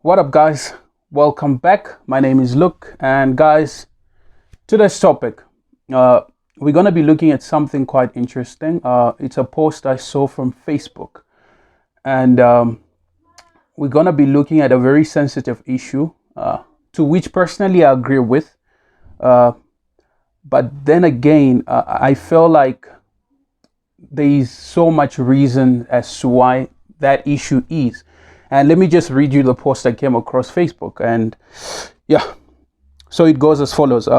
What up, guys? Welcome back. My name is Luke, and guys, today's topic, uh, we're gonna be looking at something quite interesting. It's a post I saw from Facebook, and we're gonna be looking at a very sensitive issue, to which personally I agree with. Uh, but then again, I feel like there is so much reason as to why that issue is. And let me just read you the post I came across Facebook. And yeah, so it goes as follows.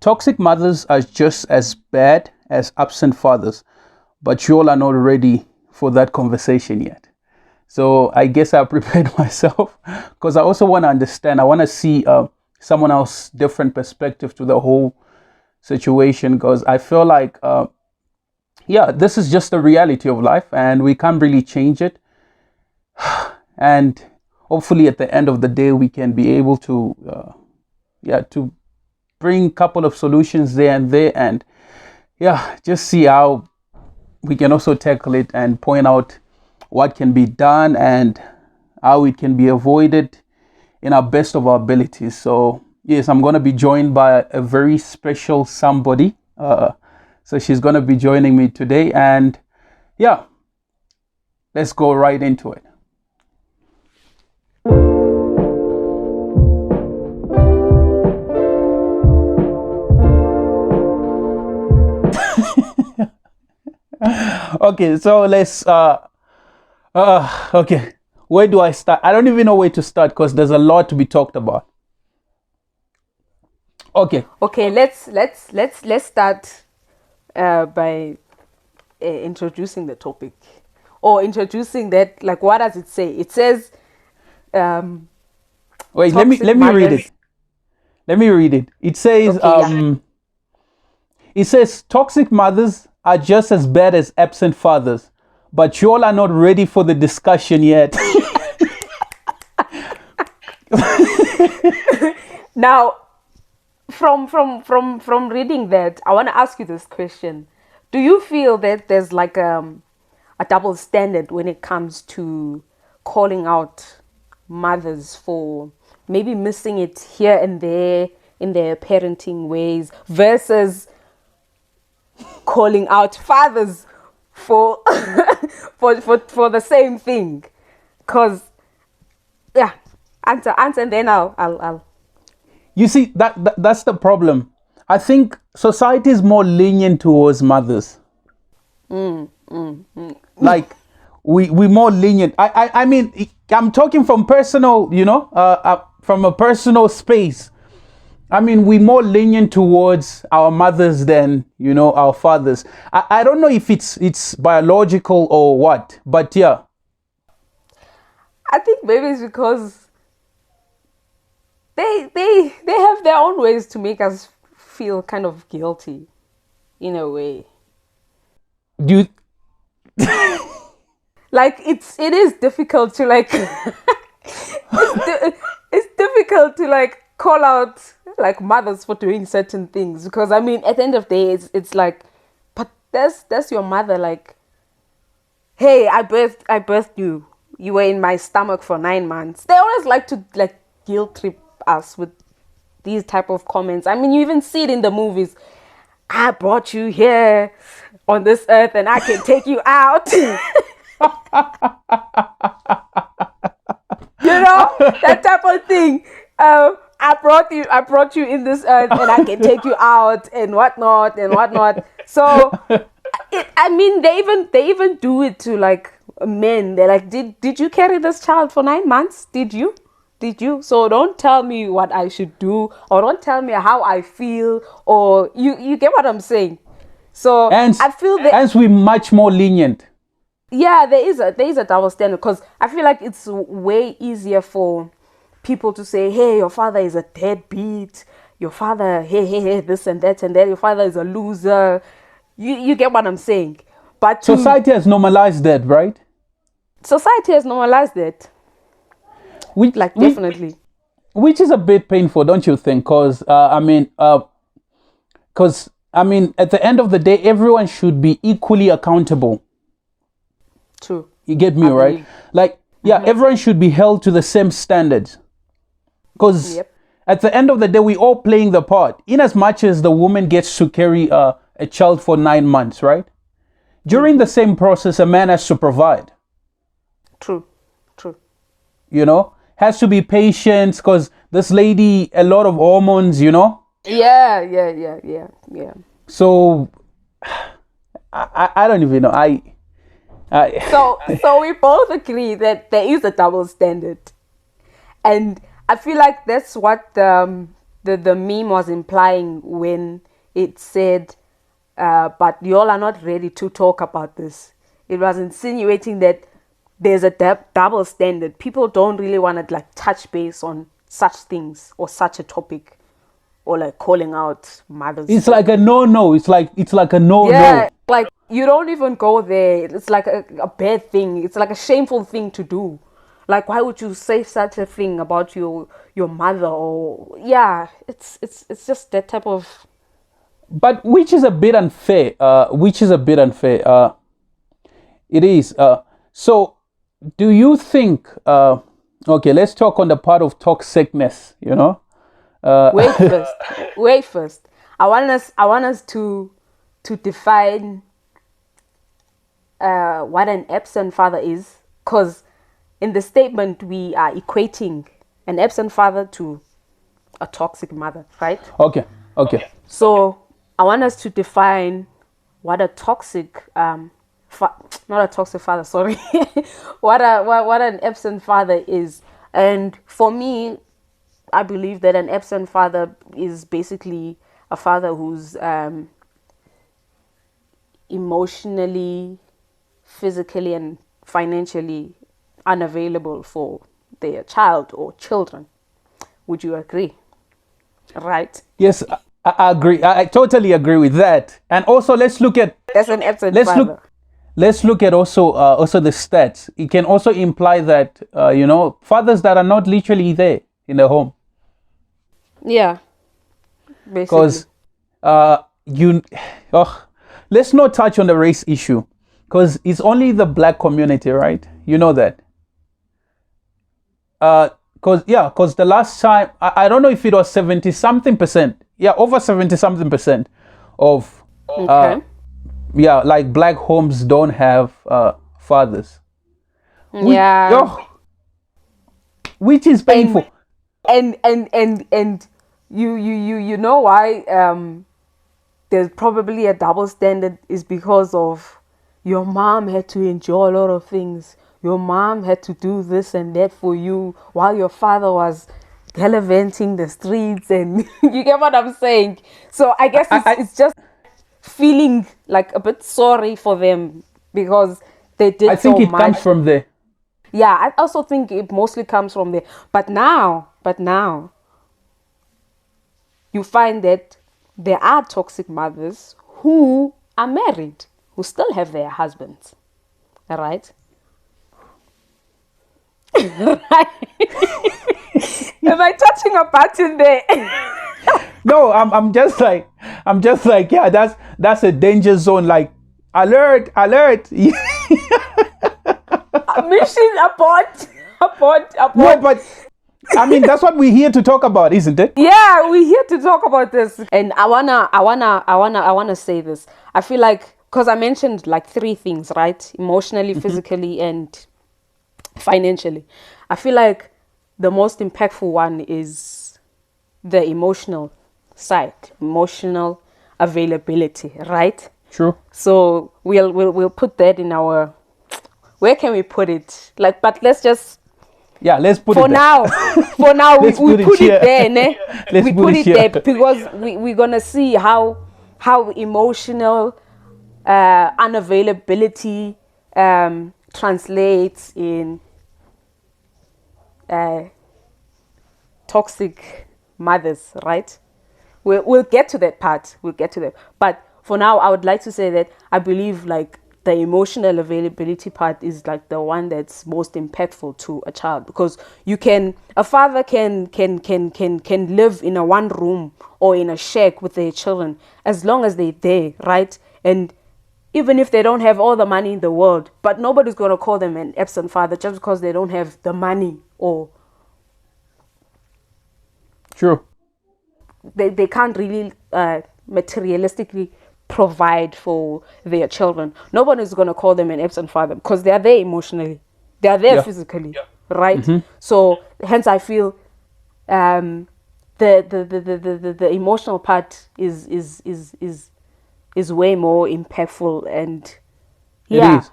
Toxic mothers are just as bad as absent fathers, but you all are not ready for that conversation yet. So I guess I prepared myself because I also want to understand. I want to see someone else's different perspective to the whole situation, because I feel like, yeah, this is just the reality of life and we can't really change it. And hopefully at the end of the day we can be able to yeah, to bring a couple of solutions there and there, and yeah, just see how we can also tackle it and point out what can be done and how it can be avoided in our best of our abilities. So yes, I'm going to be joined by a very special somebody, so she's going to be joining me today, and yeah, let's go right into it. Okay, so let's okay, where do I start? I don't even know where to start because there's a lot to be talked about. Okay. Okay, let's start by introducing the topic, or introducing that. Like, what does it say? It says, Wait, let me toxic let me read mothers. it. Let me read it. It says Okay, yeah. it says toxic mothers are just as bad as absent fathers, but you all are not ready for the discussion yet. Now, from reading that, I want to ask you this question: do you feel that there's like a double standard when it comes to calling out mothers for maybe missing it here and there in their parenting ways, versus calling out fathers for for the same thing? Because yeah, answer, and then I'll You see, that's the problem. I think society is more lenient towards mothers. Like we more lenient. I mean, I'm talking from personal, from a personal space. I mean, we more lenient towards our mothers than our fathers. I don't know if it's biological or what, but yeah. I think maybe it's because they have their own ways to make us feel kind of guilty in a way. Do you, Like, it is difficult to like it's difficult to like call out like mothers for doing certain things, because I mean, at the end of the day, it's like, but that's your mother. Like, hey, I birthed you. You were in my stomach for 9 months. They always like to like guilt trip us with these type of comments. I mean, you even see it in the movies. I brought you here on this earth and I can take you out. That type of thing. I brought you in this earth and I can take you out and whatnot and whatnot. So I mean, they even do it to like men. They're like, did you carry this child for 9 months? Did you? So don't tell me what I should do, or don't tell me how I feel, or you get what I'm saying. So hence I feel that, hence we much more lenient. yeah, there is a double standard, because I feel like it's way easier for people to say, hey, your father is a deadbeat, your father, hey, this and that and that, your father is a loser. You get what I'm saying? But to Society has normalized that, right? society has normalized it, Which like, which definitely. which is a bit painful, don't you think? Because I mean, at the end of the day, everyone should be equally accountable. True. You get me, I right? believe. Like Yeah, everyone should be held to the same standards. Because at the end of the day, we all playing the part. In as much as the woman gets to carry a child for 9 months, right? During the same process, a man has to provide. True. You know, has to be patient because this lady, a lot of hormones, you know. Yeah. So I don't even know. So we both agree that there is a double standard, and I feel like that's what the meme was implying when it said, "But y'all are not ready to talk about this." It was insinuating that there's a double standard. People don't really want to like touch base on such things or such a topic, or like calling out mothers. It's like a no. It's like a no. Yeah, like you don't even go there. It's like a bad thing. It's like a shameful thing to do. Like, why would you say such a thing about your mother? Or it's just that type of. But which is a bit unfair. It is. So, do you think? Okay, let's talk on the part of toxicness. You know. Wait first. I want us to define what an absent father is, because in the statement we are equating an absent father to a toxic mother, right? Okay. So I want us to define what a toxic not a toxic father, sorry. what an absent father is. And for me, I believe that an absent father is basically a father who's emotionally, physically, and financially unavailable for their child or children. Would you agree? Right? Yes, I agree. I totally agree with that. And also, let's look at that's an absent father. Let's look at also the stats. It can also imply that fathers that are not literally there in the home. Yeah, basically. Because let's not touch on the race issue, because it's only the black community, right? You know that. Because the last time, I don't know if it was 70 something percent. Yeah, over 70 something percent of like black homes don't have fathers. Which is painful. And you know why there's probably a double standard is because of your mom had to endure a lot of things. Your mom had to do this and that for you while your father was gallivanting the streets, and you get what I'm saying? So I guess it's just feeling like a bit sorry for them because they did so much. I think it comes from there. Yeah, I also think it mostly comes from there. But now, you find that there are toxic mothers who are married, who still have their husbands. All right? Am I touching a button there? No, I'm just like, yeah, that's a danger zone. Like, alert. Mission abort. No, but I mean, that's what we're here to talk about, isn't it? Yeah, we're here to talk about this. And I wanna say this. I feel like, because I mentioned like 3 things, right? Emotionally, physically, and financially. I feel like the most impactful one is the emotional side, emotional availability, right? True. So we'll put that in our. Where can we put it? Like, but let's just. Yeah, let's put for it now. For now, we put it there, ne? We put it there because we're gonna see how emotional unavailability translates in toxic mothers, right? We'll get to that part. But for now, I would like to say that I believe like the emotional availability part is like the one that's most impactful to a child, because a father can live in a one room or in a shack with their children as long as they're there, right? And even if they don't have all the money in the world, but nobody's going to call them an absent father just because they don't have the money, or True. they can't really materialistically provide for their children. Nobody's going to call them an absent father because they are there emotionally, they are there physically, right? So hence I feel the emotional part is way more impactful. And It is.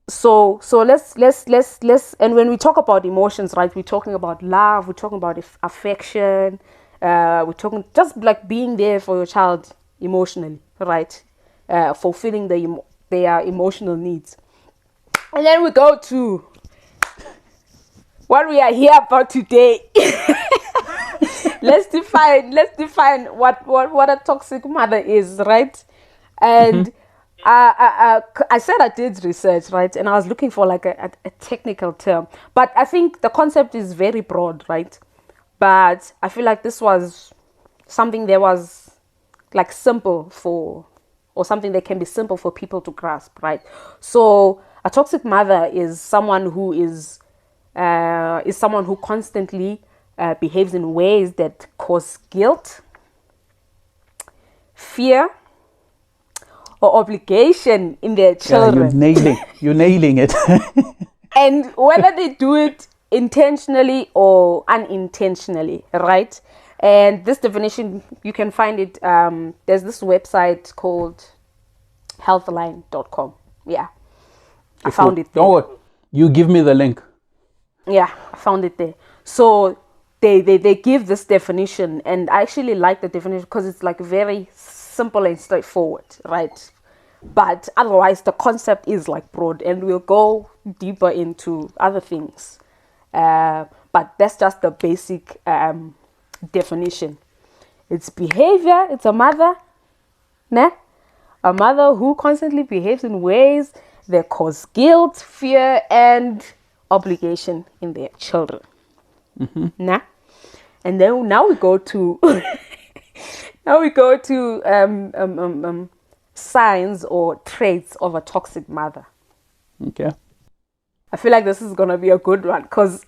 so let's and when we talk about emotions, right, we're talking about love, we're talking about affection, we're talking just like being there for your child emotionally, right, fulfilling their emotional needs. And then we go to what we are here about today. let's define what a toxic mother is, right? And I said I did research, right, and I was looking for like a technical term, but I think the concept is very broad, right? But I feel like this was something that was like simple for, or something that can be simple for people to grasp, right? So a toxic mother is someone who is someone who constantly behaves in ways that cause guilt, fear, or obligation in their children. You're nailing it. And whether they do it intentionally or unintentionally, right? And this definition, you can find it, there's this website called healthline.com. Yeah, I found it there. Don't worry. You give me the link. Yeah, I found it there. So they give this definition, and I actually like the definition because it's like very simple and straightforward, right? But otherwise the concept is like broad, and we'll go deeper into other things, but that's just the basic definition. It's behavior. It's a mother, a mother who constantly behaves in ways that cause guilt, fear, and obligation in their children. And then now we go to signs or traits of a toxic mother. Okay. I feel like this is gonna be a good one because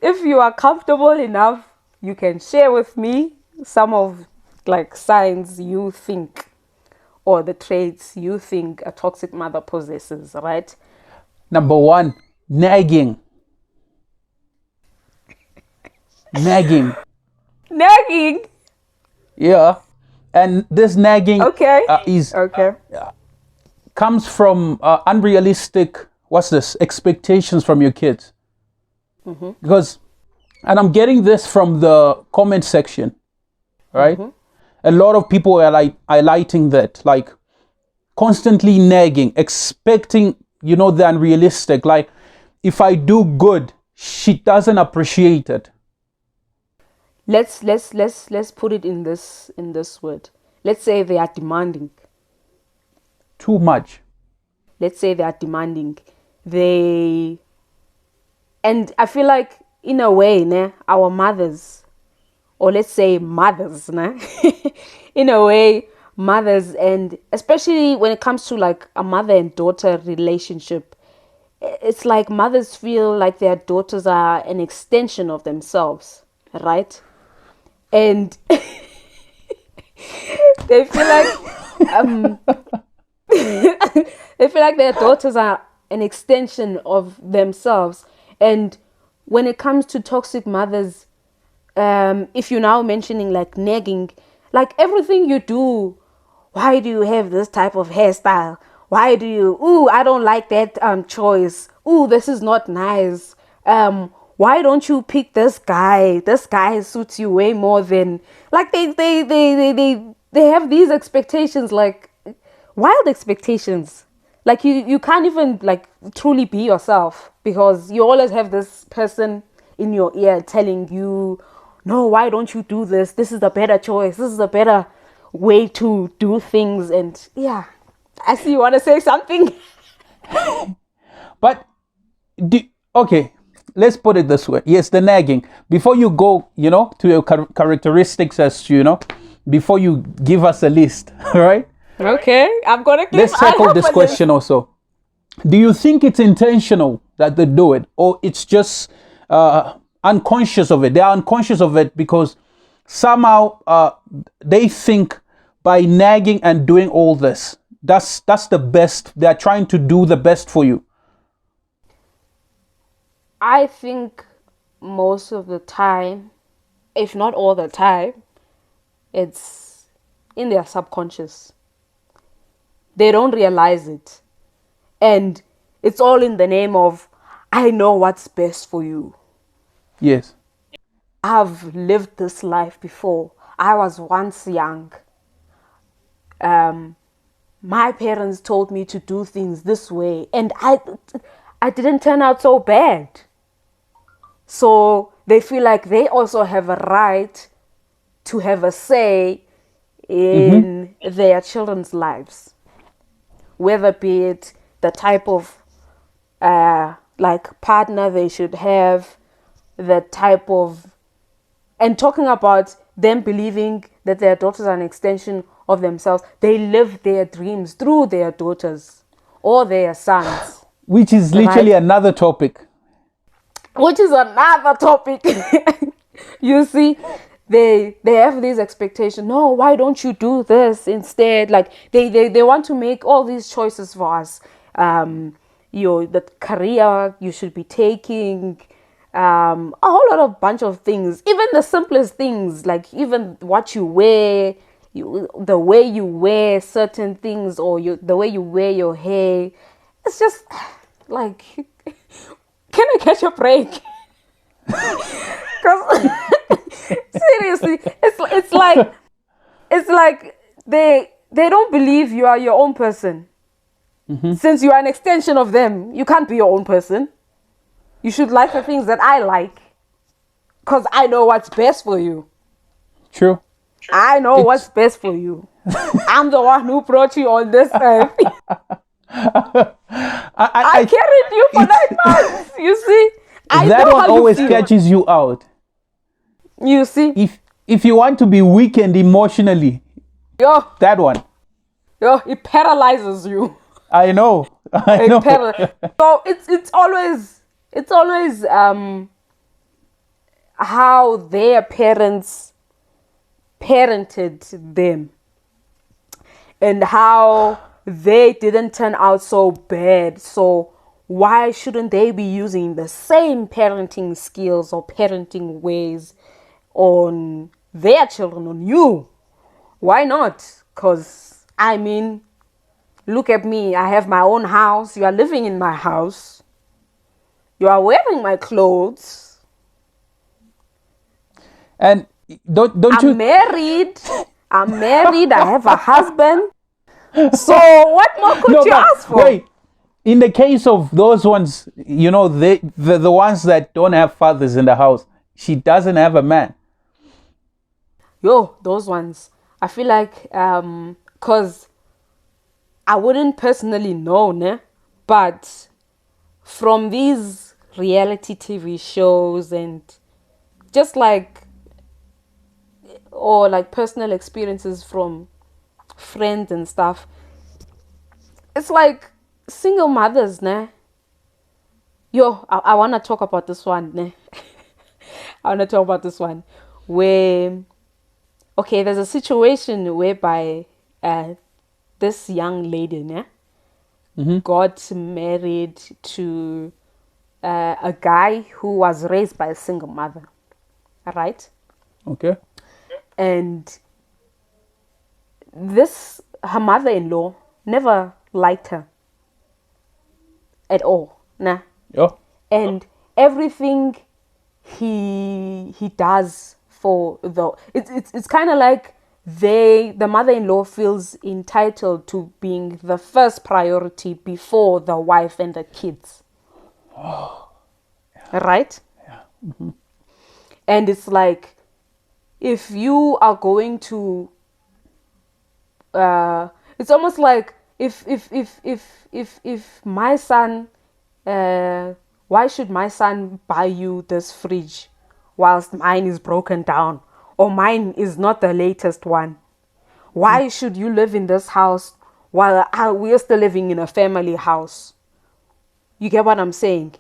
if you are comfortable enough, you can share with me some of like signs you think, or the traits you think a toxic mother possesses, right? Number 1, nagging. Nagging. Nagging. Yeah. And this nagging comes from unrealistic, expectations from your kids. Because, and I'm getting this from the comment section, right? A lot of people are like highlighting that, like constantly nagging, expecting, the unrealistic. Like, if I do good, she doesn't appreciate it. Let's put it in this word. Let's say they are demanding. Too much. Let's say they are demanding. And I feel like in a way, our mothers, or let's say mothers, in a way, mothers, and especially when it comes to like a mother and daughter relationship, it's like mothers feel like their daughters are an extension of themselves, right? And they feel like they feel like their daughters are an extension of themselves. And when it comes to toxic mothers, if you're now mentioning like nagging, like everything you do, why do you have this type of hairstyle? Why do you, I don't like that choice. This is not nice. Why don't you pick this guy? This guy suits you way more than, like they have these expectations, like wild expectations. Like you can't even like truly be yourself because you always have this person in your ear telling you, no, why don't you do this? This is the better choice. This is a better way to do things. And yeah, I see you want to say something. But okay, let's put it this way. Yes, the nagging. Before you go, to your characteristics, as before you give us a list, all right? Okay, I'm gonna give. Let's tackle this question also. Do you think it's intentional that they do it, or it's just unconscious of it? They are unconscious of it because somehow they think by nagging and doing all this, that's the best. They are trying to do the best for you. I think most of the time, if not all the time, it's in their subconscious. They don't realize it. And it's all in the name of, I know what's best for you. Yes. I've lived this life before. I was once young. My parents told me to do things this way, and I didn't turn out so bad. So they feel like they also have a right to have a say in their children's lives, whether be it the type of partner they should have, the type of, and talking about them believing that their daughters are an extension of themselves. They live their dreams through their daughters or their sons. Which is literally another topic. Which is another topic. You see, they have these expectations. No, why don't you do this instead? Like they want to make all these choices for us. The career you should be taking, a whole lot of bunch of things. Even the simplest things, like even what you wear, the way you wear certain things, or the way you wear your hair. It's just like, can I catch a break? Because seriously, it's like they don't believe you are your own person. Since you are an extension of them, you can't be your own person. You should like the things that I like, because I know what's best for you. True. I know what's best for you. I'm the one who brought you on this earth. I carried you for 9 months. You see, that one always catches you out. You see, if you want to be weakened emotionally, that one. It paralyzes you. I know. So it's always how their parents parented them, and how they didn't turn out so bad. So why shouldn't they be using the same parenting skills or parenting ways on their children, on you? Why not? Because, I mean, look at me. I have my own house. You are living in my house. You are wearing my clothes. And don't you... I'm married. I have a husband. So what more could you ask for? Wait. In the case of those ones, the ones that don't have fathers in the house, she doesn't have a man. Those ones. I feel like, because I wouldn't personally know, ne? But from these reality TV shows and just or personal experiences from friends and stuff, it's like single mothers, ne? I want to talk about this one, ne? I want to talk about this one where, okay, there's a situation whereby this young lady, ne, got married to a guy who was raised by a single mother, right? Okay. And her mother-in-law never liked her at all, nah. Yeah. And everything he does for it's kind of like the mother-in-law feels entitled to being the first priority before the wife and the kids. Oh. Yeah. Right? Yeah. And it's like, if you are going to it's almost like if my son why should my son buy you this fridge whilst mine is broken down, or mine is not the latest one? Why should you live in this house while we're still living in a family house? You get what I'm saying?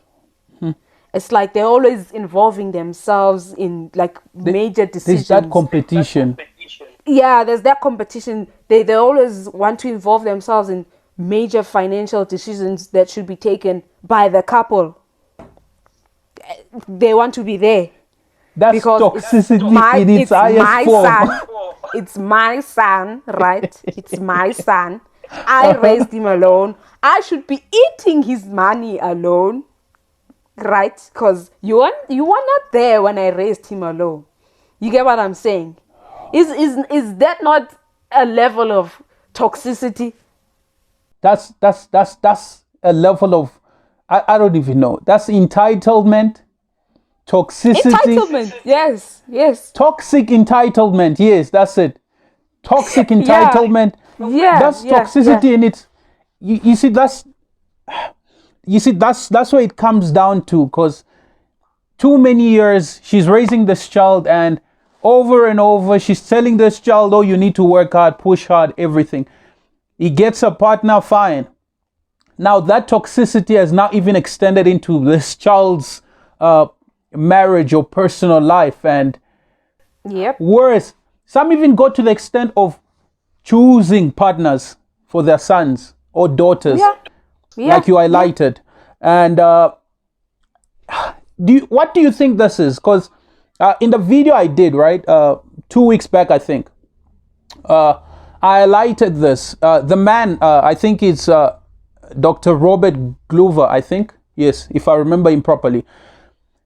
It's like they're always involving themselves in like major decisions. There's that competition. Yeah, there's that competition. They always want to involve themselves in major financial decisions that should be taken by the couple. They want to be there. That's Because toxicity in its highest form. Son. It's my son, right? It's my son. I raised him alone. I should be eating his money alone, right? Because you were not there when I raised him alone. You get what I'm saying? Is that not a level of toxicity? That's a level of, I don't even know. That's entitlement, toxicity. Entitlement, yes. Toxic entitlement, yes, that's it. Toxic entitlement. Yeah. That's toxicity in it. You see, that's where it comes down to, because too many years she's raising this child, and over and over she's telling this child, oh, you need to work hard, push hard, everything. He gets a partner, fine. Now that toxicity has now even extended into this child's marriage or personal life, and worse, some even go to the extent of choosing partners for their sons or daughters, like you highlighted. And what do you think this is? Because in the video I did, right, 2 weeks back, I think, I highlighted this. The man, I think it's Dr. Robert Glover, I think. Yes, if I remember him properly.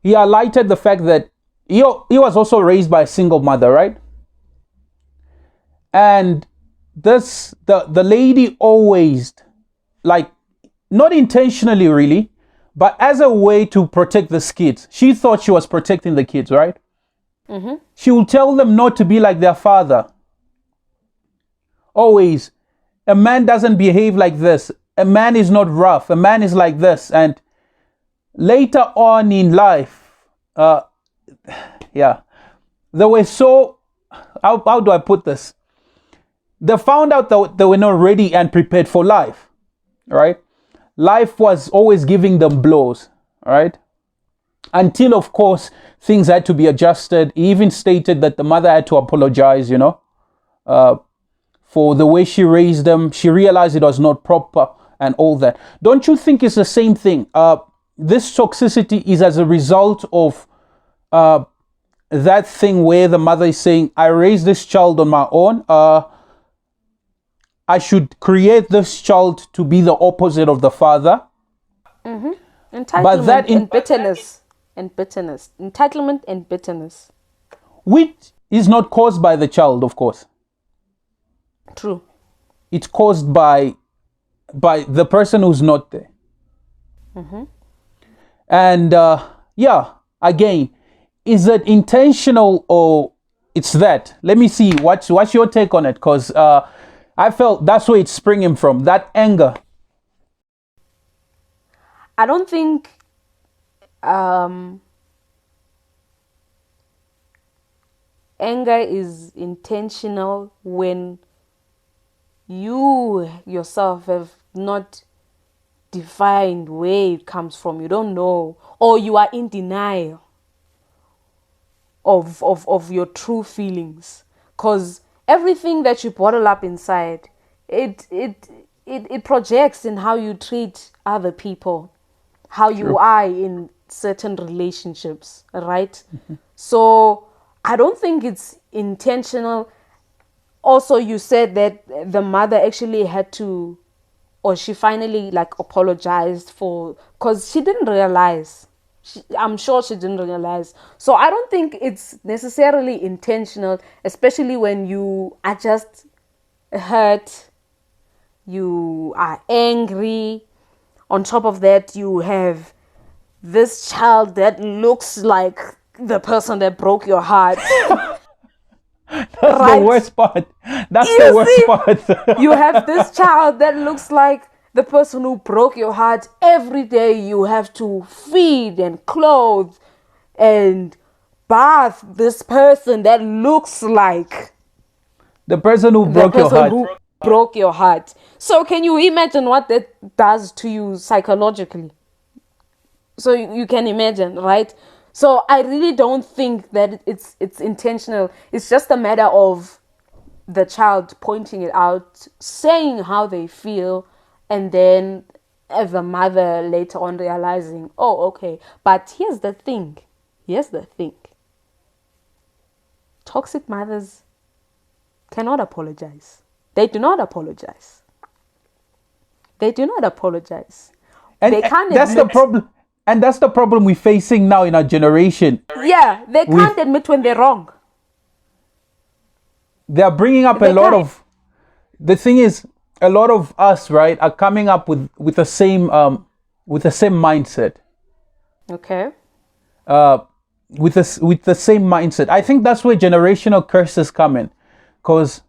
He highlighted the fact that he was also raised by a single mother, right? And the lady always, like, not intentionally really, but as a way to protect the kids. She thought she was protecting the kids, right? Mm-hmm. She will tell them not to be like their father. Always. A man doesn't behave like this. A man is not rough. A man is like this. And later on in life, they were so, how do I put this? They found out that they were not ready and prepared for life, right? Life was always giving them blows, right? Until, of course, things had to be adjusted. He even stated that the mother had to apologize, for the way she raised them. She realized it was not proper and all that. Don't you think it's the same thing? This toxicity is as a result of that thing where the mother is saying, I raised this child on my own. I should create this child to be the opposite of the father. Mm-hmm. Entitlement and bitterness. Entitlement and bitterness. Which is not caused by the child, of course. True. It's caused by the person who's not there. Mm-hmm. And again, is it intentional or it's that? Let me see. What's your take on it? Because I felt that's where it's springing from, that anger. I don't think anger is intentional when you yourself have not defined where it comes from. You don't know, or you are in denial of your true feelings, because everything that you bottle up inside, it projects in how you treat other people, how you are in certain relationships, right? Mm-hmm. So I don't think it's intentional. Also, you said that the mother actually had to, or she finally apologized because she didn't realize. I'm sure she didn't realize. So I don't think it's necessarily intentional, especially when you are just hurt, you are angry. On top of that, you have this child that looks like the person that broke your heart. That's the worst part. That's the worst part. You have this child that looks like the person who broke your heart, every day you have to feed and clothe and bath this person that looks like The person who the broke your person heart. who broke your heart. So can you imagine what that does to you psychologically? So you can imagine, right? So I really don't think that it's intentional. It's just a matter of the child pointing it out, saying how they feel, and then as a mother later on realizing, oh, okay. But here's the thing. Toxic mothers cannot apologize. They do not apologize. They do not apologize. And They can't that's the admit. problem. And that's the problem we're facing now in our generation. Yeah, they can't admit when they're wrong. They are bringing up They a lot can't. of. The thing is, a lot of us, right, are coming up with the same mindset. Okay. With the same mindset. I think that's where generational curses come in, because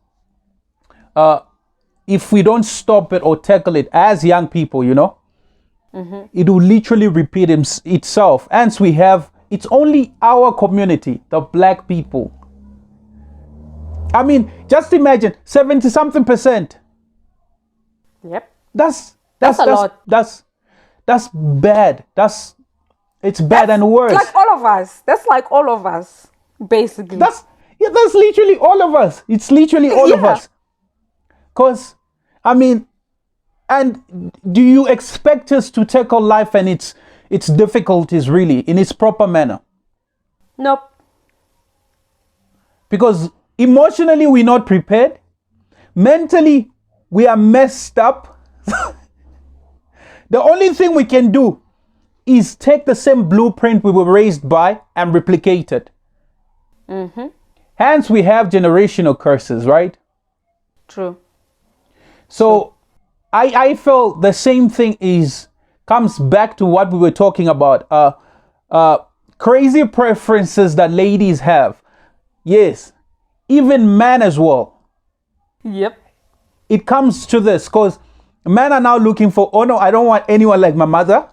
if we don't stop it or tackle it as young people, it will literally repeat itself. Hence, it's only our community, the black people. I mean, just imagine 70 something percent. Yep. That's a lot. That's bad. It's bad and worse. Like all of us. That's like all of us, basically. That's literally all of us. It's literally all of Yeah. us. Because, I mean, and do you expect us to tackle life and its difficulties really in its proper manner? Nope. Because emotionally we're not prepared. Mentally we are messed up. The only thing we can do is take the same blueprint we were raised by and replicate it. Hence we have generational curses, right? True. So I feel the same thing comes back to what we were talking about. Crazy preferences that ladies have. Yes. Even men as well. Yep. It comes to this because men are now looking for, oh no, I don't want anyone like my mother.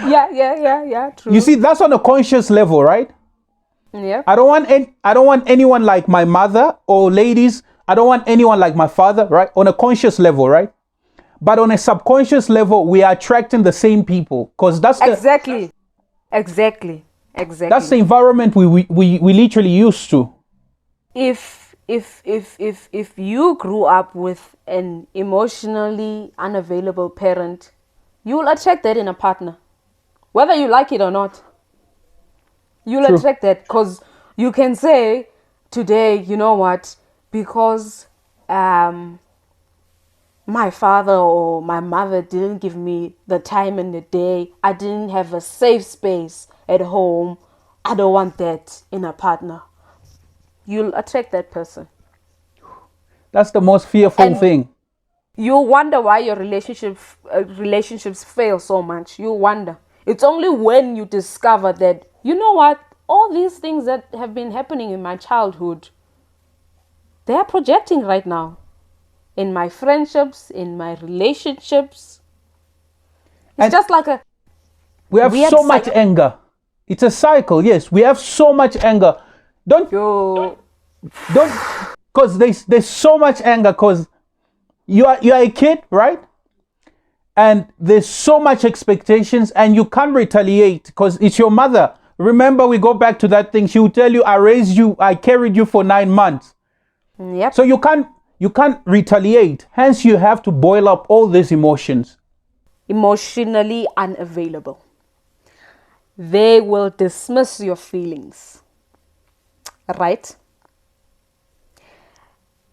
Yeah. True. You see, that's on a conscious level, right? Yeah. I don't want anyone like my mother, or ladies, I don't want anyone like my father, right? On a conscious level, right? But on a subconscious level, we are attracting the same people because that's Exactly. that's the environment we literally used to. If you grew up with an emotionally unavailable parent, you will attract that in a partner, whether you like it or not. You'll True. attract that because you can say today, you know what, because my father or my mother didn't give me the time in the day, I didn't have a safe space at home, I don't want that in a partner. You'll attract that person. That's the most fearful thing. You wonder why your relationships fail so much. You wonder. It's only when you discover that, you know what, all these things that have been happening in my childhood, they are projecting right now in my friendships, in my relationships. It's just like a we have weird so much cycle. anger. It's a cycle. Yes, we have so much anger. Don't because there's so much anger because you are a kid, right? And there's so much expectations and you can't retaliate because it's your mother. Remember, we go back to that thing. She will tell you, I raised you, I carried you for 9 months. Yep. So you can't retaliate. Hence, you have to boil up all these emotions. Emotionally unavailable. They will dismiss your feelings. Right?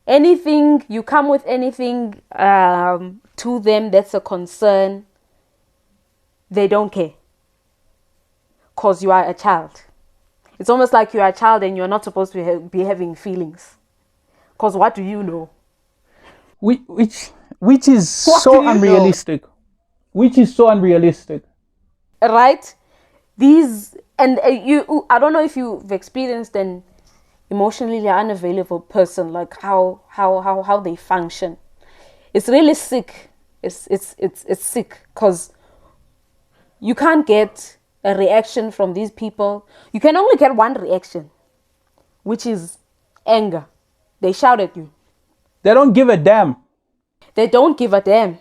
Anything, you come with anything to them that's a concern, they don't care. Because you are a child. It's almost like you are a child and you're not supposed to be having feelings. Because what do you know? Which is so unrealistic. Which is so unrealistic. Right? These, and I don't know if you've experienced an emotionally unavailable person, like how they function. It's really sick. It's sick because you can't get a reaction from these people. You can only get one reaction, which is anger. They shout at you. They don't give a damn. They don't give a damn.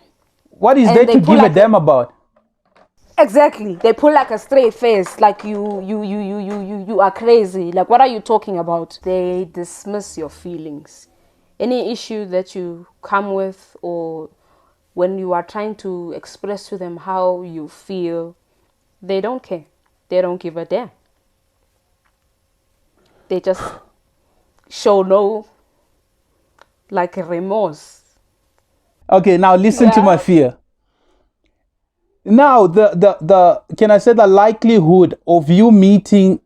What is And there they to pull give a like damn about? Exactly. They pull like a straight face, like you are crazy. Like, what are you talking about? They dismiss your feelings. Any issue that you come with, or when you are trying to express to them how you feel, they don't care. They don't give a damn. They just show no, like, remorse. Okay, now listen to my fear. Now, the can I say the likelihood of you meeting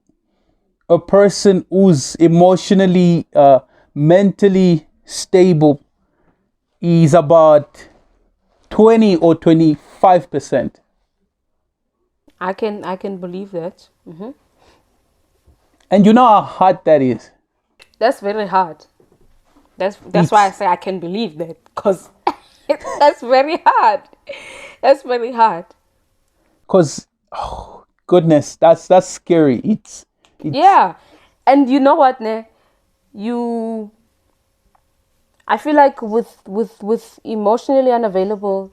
a person who's emotionally, mentally stable is about 20 or 25%. I can believe that. And you know how hard that is. That's very hard. That's why I say I can believe that, because that's very hard. That's very hard. Because, oh, goodness, that's scary. It's Yeah, and you know what, ne? I feel like with emotionally unavailable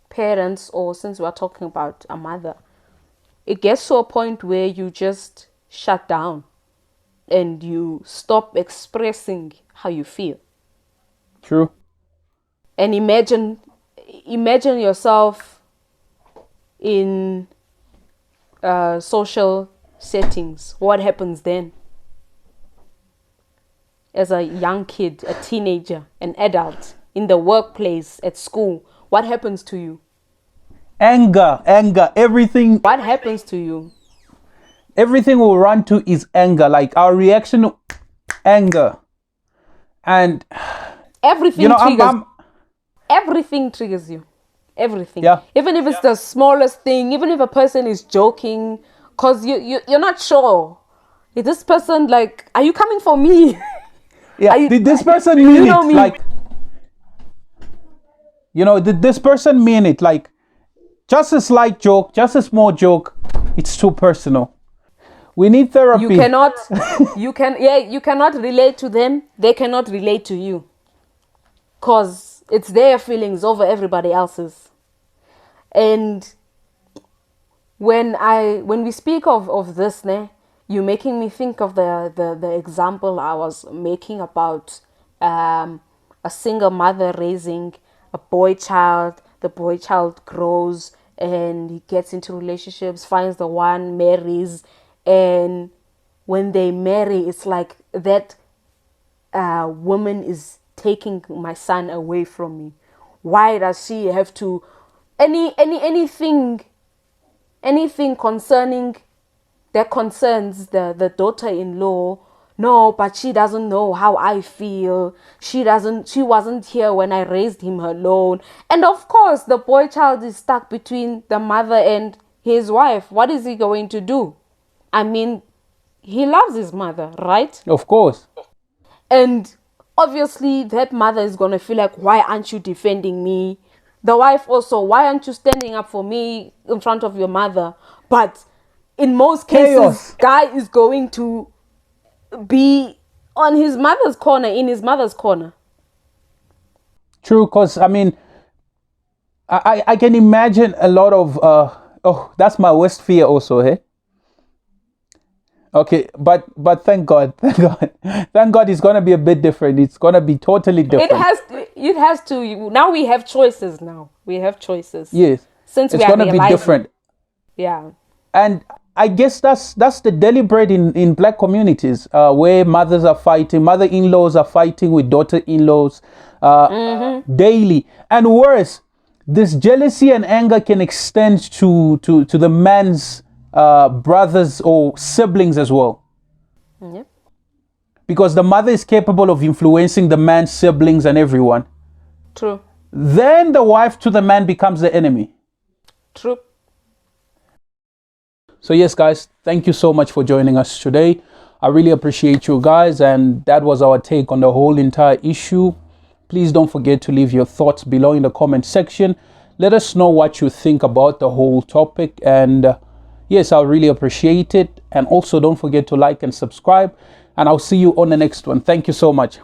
parents, or since we're talking about a mother, it gets to a point where you just shut down and you stop expressing how you feel. true. And imagine yourself in social settings. What happens then? As a young kid, a teenager, an adult, in the workplace, at school, what happens to you? Anger, everything. What happens to you? Everything we'll run to is anger. Like our reaction, anger. And Everything triggers. Everything triggers you. Everything. Yeah. Even if it's the smallest thing, even if a person is joking, because you're not sure. Is this person, like, are you coming for me? Yeah, did this person mean it? Me? Like, did this person mean it? Like, just a slight joke, just a small joke. It's too personal. We need therapy. You cannot relate to them. They cannot relate to you. Because it's their feelings over everybody else's. And when we speak of this, you're making me think of the example I was making about a single mother raising a boy child. The boy child grows and he gets into relationships, finds the one, marries, and when they marry, it's like that woman is taking my son away from me. Why does she have to anything concerning that concerns the daughter-in-law? No, but she doesn't know how I feel. She wasn't here when I raised him alone. And of course, the boy child is stuck between the mother and his wife. What is he going to do? I mean, he loves his mother, right? Of course. And obviously, that mother is going to feel like, why aren't you defending me? The wife also, why aren't you standing up for me in front of your mother? But in most cases, guy is going to be on his mother's corner, in his mother's corner. True, because, I mean, I can imagine a lot of, that's my worst fear also, hey? Okay, but thank God, thank God it's going to be a bit different. It's going to be totally different. It has to. Now we have choices now. We have choices. Yes. Since it's going to be different. Yeah. And I guess that's the deliberate in black communities where mothers are fighting, mother-in-laws are fighting with daughter-in-laws daily. And worse, this jealousy and anger can extend to the man's brothers or siblings as well. Yep. Because the mother is capable of influencing the man's siblings and everyone. True. Then the wife to the man becomes the enemy. True. So yes, guys, thank you so much for joining us today. I really appreciate you guys, and that was our take on the whole entire issue. Please don't forget to leave your thoughts below in the comment section. Let us know what you think about the whole topic, and yes, I'll really appreciate it. And also don't forget to like and subscribe, and I'll see you on the next one. Thank you so much.